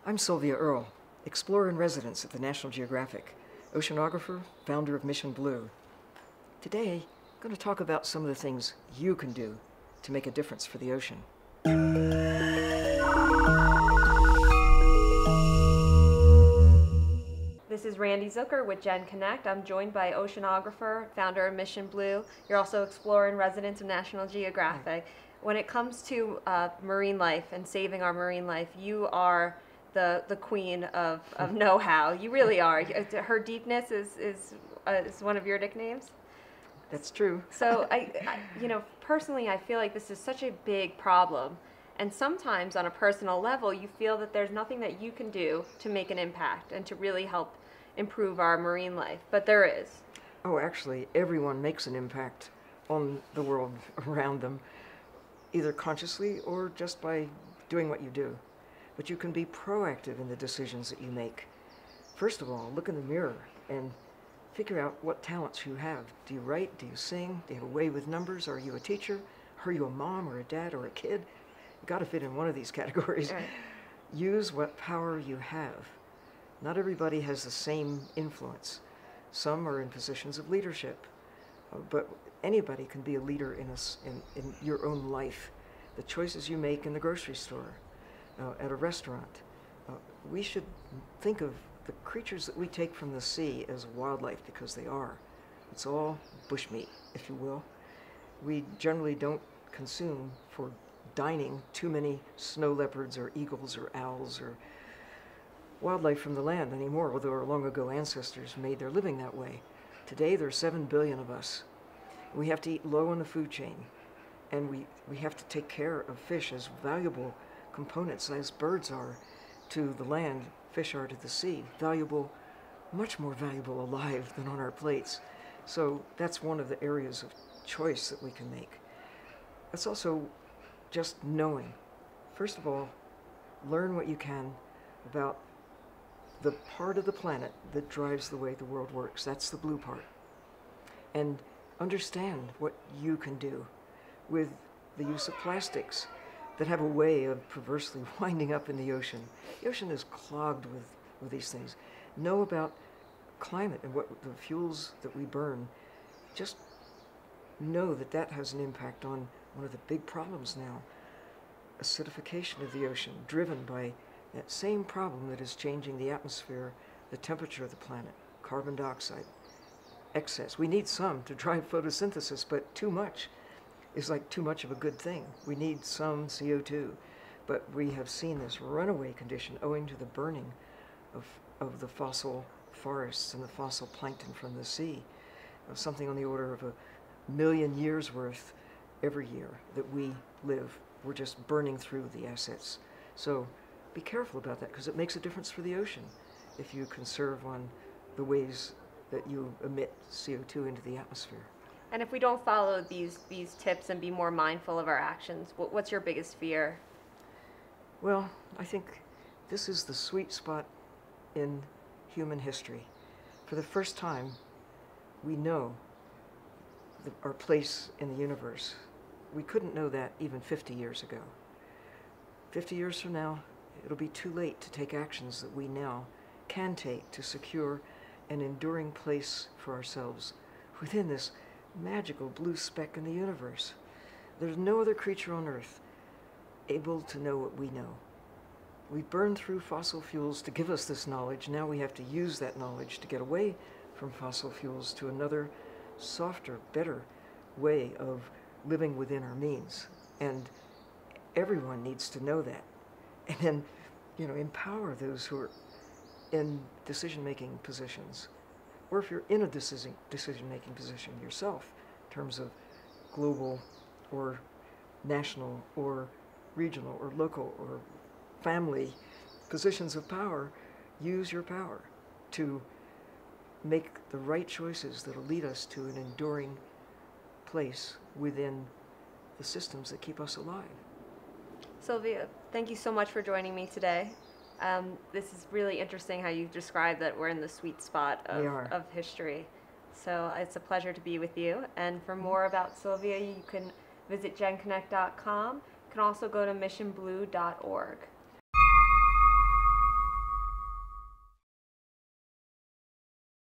I'm Sylvia Earle, explorer-in-residence at the National Geographic, oceanographer, founder of Mission Blue. Today, I'm going to talk about some of the things you can do to make a difference for the ocean. This is Randy Zucker with Gen Connect. I'm joined by oceanographer, founder of Mission Blue. You're also explorer-in-residence of National Geographic. Right. When it comes to marine life and saving our marine life, you are the queen of know-how. You really are. Her Deepness is one of your nicknames. That's true. So personally, I feel like this is such a big problem. And sometimes on a personal level, you feel that there's nothing that you can do to make an impact and to really help improve our marine life. But there is. Oh, actually, everyone makes an impact on the world around them, either consciously or just by doing what you do. But you can be proactive in the decisions that you make. First of all, look in the mirror and figure out what talents you have. Do you write? Do you sing? Do you have a way with numbers? Are you a teacher? Are you a mom or a dad or a kid? You've got to fit in one of these categories. Right. Use what power you have. Not everybody has the same influence. Some are in positions of leadership, but anybody can be a leader in your own life. The choices you make in the grocery store, at a restaurant. We should think of the creatures that we take from the sea as wildlife, because they are. It's all bushmeat, if you will. We generally don't consume for dining too many snow leopards or eagles or owls or wildlife from the land anymore, although our long ago ancestors made their living that way. Today there are 7 billion of us. We have to eat low on the food chain, and we have to take care of fish as valuable components as birds are to the land, fish are to the sea. Valuable, much more valuable alive than on our plates. So that's one of the areas of choice that we can make. It's also just knowing. First of all, learn what you can about the part of the planet that drives the way the world works. That's the blue part. And understand what you can do with the use of plastics that have a way of perversely winding up in the ocean. The ocean is clogged with these things. Know about climate and what the fuels that we burn. Just know that that has an impact on one of the big problems now. Acidification of the ocean, driven by that same problem that is changing the atmosphere, the temperature of the planet, carbon dioxide, excess. We need some to drive photosynthesis, but too much is like too much of a good thing. We need some CO2, but we have seen this runaway condition owing to the burning of the fossil forests and the fossil plankton from the sea, of something on the order of 1 million years worth every year that we live. We're just burning through the assets. So be careful about that, because it makes a difference for the ocean if you conserve on the ways that you emit CO2 into the atmosphere. And if we don't follow these tips and be more mindful of our actions, what's your biggest fear? Well, I think this is the sweet spot in human history. For the first time, we know our place in the universe. We couldn't know that even 50 years ago. 50 years from now, it'll be too late to take actions that we now can take to secure an enduring place for ourselves within this magical blue speck in the universe. There's no other creature on Earth able to know what we know. We burn through fossil fuels to give us this knowledge. Now we have to use that knowledge to get away from fossil fuels to another, softer, better way of living within our means. And everyone needs to know that. And then, empower those who are in decision-making positions. Or if you're in a decision-making position yourself, in terms of global or national or regional or local or family positions of power, use your power to make the right choices that will lead us to an enduring place within the systems that keep us alive. Sylvia, thank you so much for joining me today. This is really interesting how you described that we're in the sweet spot of history. So it's a pleasure to be with you. And for more about Sylvia, you can visit genconnect.com. You can also go to missionblue.org.